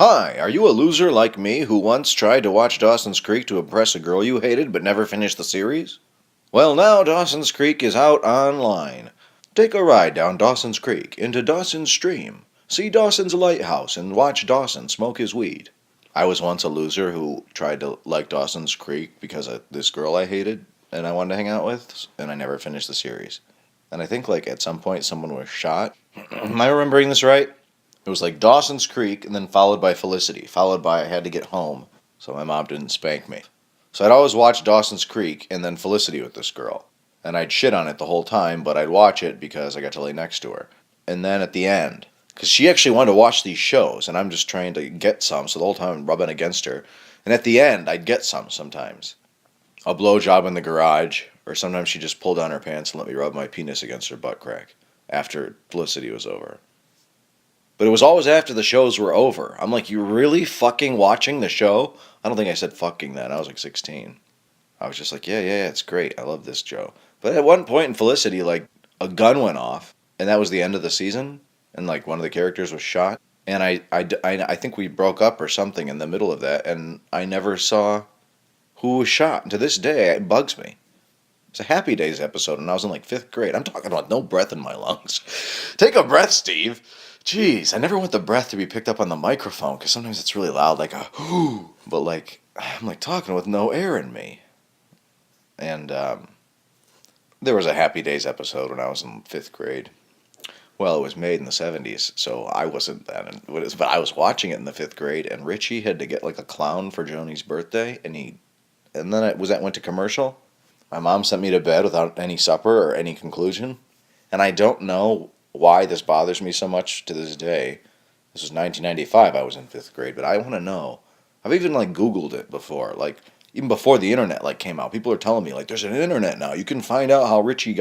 Hi, are you a loser like me who once tried to watch Dawson's Creek to impress a girl you hated but never finished the series? Well, now Dawson's Creek is out online. Take a ride down Dawson's Creek into Dawson's Stream. See Dawson's lighthouse and watch Dawson smoke his weed. I was once a loser who tried to like Dawson's Creek because of this girl I hated and I wanted to hang out with, and I never finished the series. And I think at some point someone was shot. Am I remembering this right? It was like Dawson's Creek and then followed by Felicity, followed by I had to get home so my mom didn't spank me. So I'd always watch Dawson's Creek and then Felicity with this girl. And I'd shit on it the whole time, but I'd watch it because I got to lay next to her. And then at the end, because she actually wanted to watch these shows, and I'm just trying to get some, so the whole time I'm rubbing against her. And at the end, I'd get some sometimes. A blowjob in the garage, or sometimes she'd just pull down her pants and let me rub my penis against her butt crack after Felicity was over. But it was always after the shows were over. I'm like, you really fucking watching the show? I don't think I said fucking then. I was like 16. I was just like, yeah, it's great. I love this show. But at one point in Felicity, a gun went off, and that was the end of the season, and one of the characters was shot. And I think we broke up or something in the middle of that, and I never saw who was shot. And to this day, it bugs me. It's a Happy Days episode, and I was in 5th grade. I'm talking about no breath in my lungs. Take a breath, Steve. Jeez, I never want the breath to be picked up on the microphone, because sometimes it's really loud, like a whoo. But I'm talking with no air in me. And there was a Happy Days episode when I was in 5th grade. Well, it was made in the 70s, so I wasn't then. But I was watching it in the 5th grade, and Richie had to get a clown for Joni's birthday, and then it went to commercial. My mom sent me to bed without any supper or any conclusion, and I don't know why this bothers me so much to this day. This was 1995, I was in 5th grade, but I want to know. I've even Googled it before, even before the internet came out. People are telling me there's an internet now. You can find out how Richie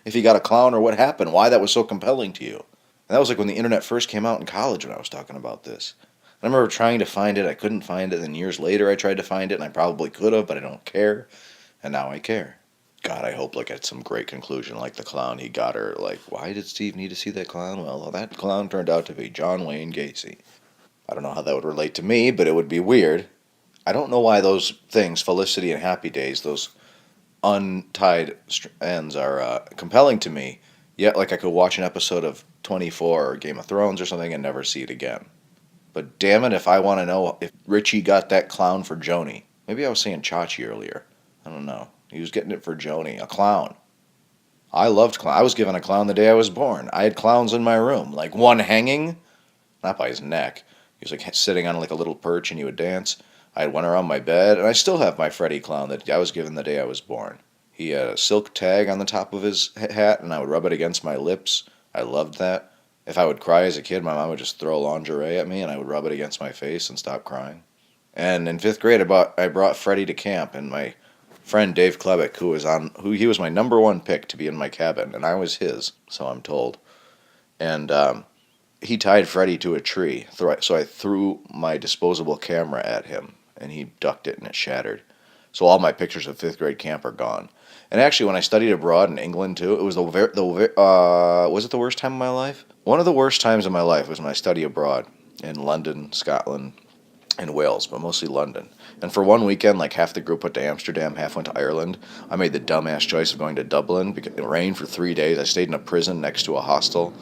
if he got a clown or what happened, why that was so compelling to you. And that was when the internet first came out in college when I was talking about this. I remember trying to find it, I couldn't find it, and then years later I tried to find it, and I probably could have, but I don't care. And now I care. God, I hope it's some great conclusion the clown he got her. Why did Steve need to see that clown? Well, that clown turned out to be John Wayne Gacy. I don't know how that would relate to me, but it would be weird. I don't know why those things, Felicity and Happy Days, those untied ends are compelling to me. Yet, I could watch an episode of 24 or Game of Thrones or something and never see it again. But damn it if I want to know if Richie got that clown for Joni. Maybe I was saying ChaChi earlier. I don't know. He was getting it for Joni, a clown. I loved clown. I was given a clown the day I was born. I had clowns in my room, one hanging, not by his neck. He was sitting on a little perch and he would dance. I had one around my bed, and I still have my Freddy clown that I was given the day I was born. He had a silk tag on the top of his hat, and I would rub it against my lips. I loved that. If I would cry as a kid, my mom would just throw lingerie at me, and I would rub it against my face and stop crying. And in 5th grade, I brought Freddy to camp, and my friend Dave Klebeck, he was my number one pick to be in my cabin, and I was his, so I'm told. And he tied Freddy to a tree, so I threw my disposable camera at him, and he ducked it, and it shattered. So all my pictures of 5th grade camp are gone. And actually, when I studied abroad in England too, it was was it the worst time of my life? One of the worst times of my life was when I studied abroad in London, Scotland, and Wales, but mostly London. And for one weekend, half the group went to Amsterdam, half went to Ireland. I made the dumbass choice of going to Dublin because it rained for 3 days. I stayed in a prison next to a hostel.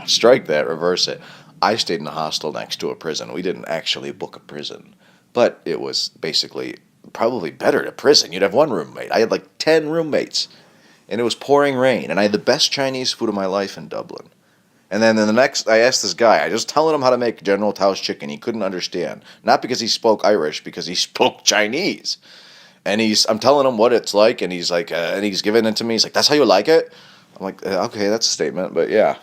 Strike that, reverse it. I stayed in a hostel next to a prison. We didn't actually book a prison, but it was basically probably better to prison. You'd have one roommate. I had 10 roommates, and it was pouring rain, and I had the best Chinese food of my life in Dublin. And then I asked this guy, I was telling him how to make General Tao's chicken. He couldn't understand. Not because he spoke Irish, because he spoke Chinese. And I'm telling him what it's like, and he's and he's giving it to me. He's like, that's how you like it? I'm like, okay, that's a statement, but yeah.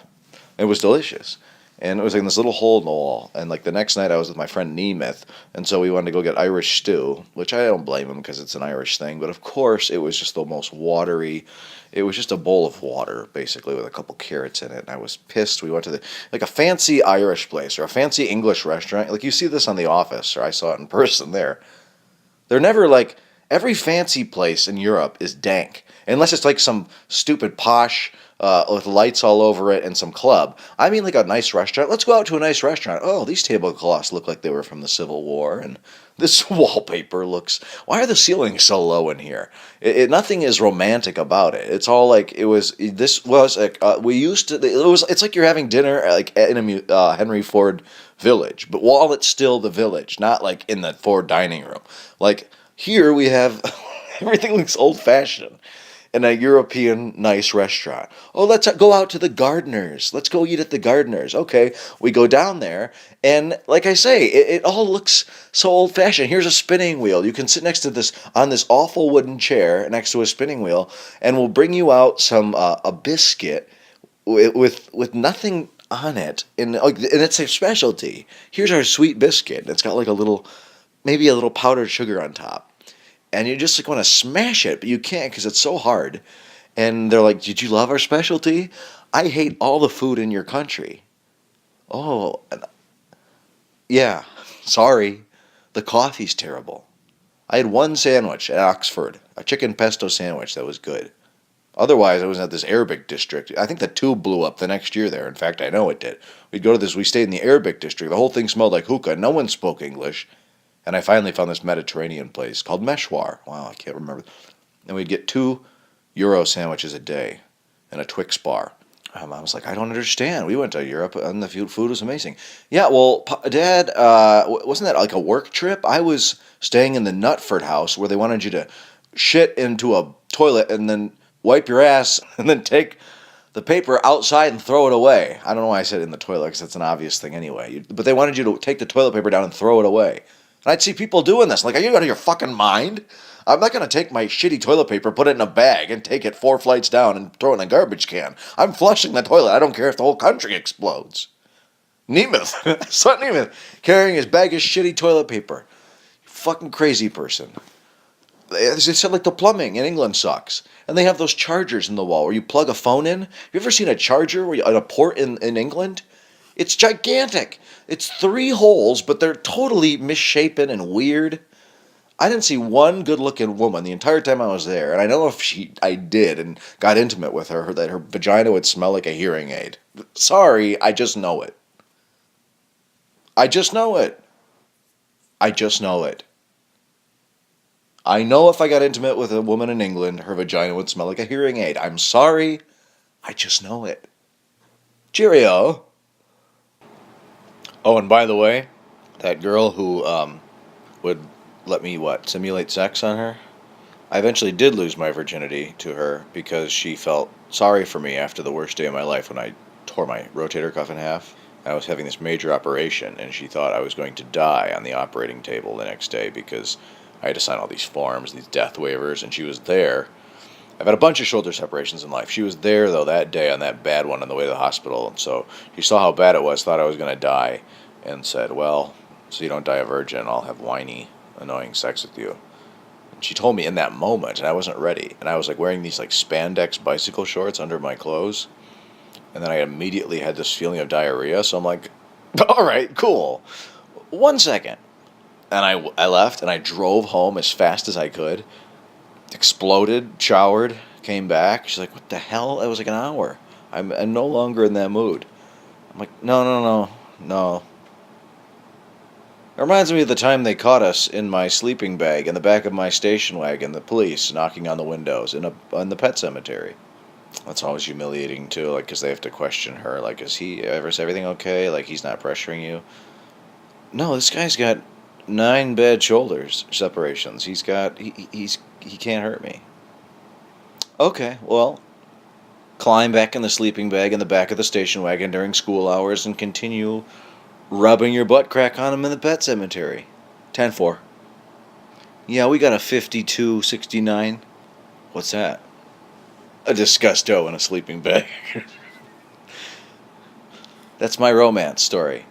It was delicious. And it was in this little hole in the wall. And the next night I was with my friend Nemeth, and so we wanted to go get Irish stew, which I don't blame him because it's an Irish thing. But of course, it was just the most watery. It was just a bowl of water, basically, with a couple carrots in it. And I was pissed. We went to a fancy Irish place or a fancy English restaurant. You see this on The Office, or I saw it in person there. They're never every fancy place in Europe is dank. Unless it's like some stupid posh with lights all over it and some club. I mean, like a nice restaurant. Let's go out to a nice restaurant. Oh, these tablecloths look like they were from the Civil War, and this wallpaper looks. Why are the ceilings so low in here? Nothing is romantic about it. It's all like it was. This was like we used to. It was. It's like you're having dinner like in a Henry Ford village, but while it's still the village, not like in the Ford dining room. Like here we have everything looks old fashioned in a European nice restaurant. Oh, let's go out to the Gardeners. Let's go eat at the Gardeners. Okay, we go down there, and like I say, it all looks so old fashioned. Here's a spinning wheel. You can sit next to this on this awful wooden chair next to a spinning wheel, and we'll bring you out some a biscuit with nothing on it, and it's a specialty. Here's our sweet biscuit. It's got like maybe a little powdered sugar on top, and you just like want to smash it, but you can't because it's so hard. And they're like, "Did you love our specialty? I hate all the food in your country." Oh, yeah. Sorry, the coffee's terrible. I had one sandwich at Oxford, a chicken pesto sandwich that was good. Otherwise, I was at this Arabic district. I think the tube blew up the next year there. In fact, I know it did. We'd go to this. We stayed in the Arabic district. The whole thing smelled like hookah. No one spoke English. And I finally found this Mediterranean place called Meshwar. Wow, I can't remember. And we'd get 2 euro sandwiches a day and a Twix bar. I was like, I don't understand. We went to Europe and the food was amazing. Yeah, well, Dad, wasn't that like a work trip? I was staying in the Nutford house where they wanted you to shit into a toilet and then wipe your ass and then take the paper outside and throw it away. I don't know why I said in the toilet because that's an obvious thing anyway. But they wanted you to take the toilet paper down and throw it away. And I'd see people doing this. Like, are you out of your fucking mind? I'm not going to take my shitty toilet paper, put it in a bag, and take it 4 flights down and throw it in a garbage can. I'm flushing the toilet. I don't care if the whole country explodes. Nemeth, son Nemeth, carrying his bag of shitty toilet paper. You fucking crazy person. They said like the plumbing in England sucks. And they have those chargers in the wall where you plug a phone in. Have you ever seen a charger on a port in England? It's gigantic. It's 3 holes, but they're totally misshapen and weird. I didn't see one good-looking woman the entire time I was there, and I know if I did and got intimate with her, that her vagina would smell like a hearing aid. Sorry, I just know it. I just know it. I just know it. I know if I got intimate with a woman in England, her vagina would smell like a hearing aid. I'm sorry. I just know it. Cheerio. Oh, and by the way, that girl who would let me, simulate sex on her? I eventually did lose my virginity to her because she felt sorry for me after the worst day of my life when I tore my rotator cuff in half. I was having this major operation, and she thought I was going to die on the operating table the next day because I had to sign all these forms, these death waivers, and she was there. I've had a bunch of shoulder separations in life. She was there, though, that day on that bad one on the way to the hospital, and so she saw how bad it was, thought I was going to die, and said, well, so you don't die a virgin, I'll have whiny, annoying sex with you. And she told me in that moment, and I wasn't ready, and I was like wearing these like spandex bicycle shorts under my clothes, and then I immediately had this feeling of diarrhea, so I'm like, all right, cool. 1 second. And I left, and I drove home as fast as I could, exploded, showered, came back. She's like, what the hell? It was like an hour. I'm no longer in that mood. I'm like, no. It reminds me of the time they caught us in my sleeping bag in the back of my station wagon, the police knocking on the windows in the pet cemetery. That's always humiliating, too, like, because they have to question her. Like, is everything okay? Like, he's not pressuring you? No, this guy's got 9 bad shoulders separations. He can't hurt me. Okay, well, climb back in the sleeping bag in the back of the station wagon during school hours and continue rubbing your butt crack on him in the pet cemetery. 10-4. Yeah, we got a 5269. What's that? A disgusto in a sleeping bag. That's my romance story.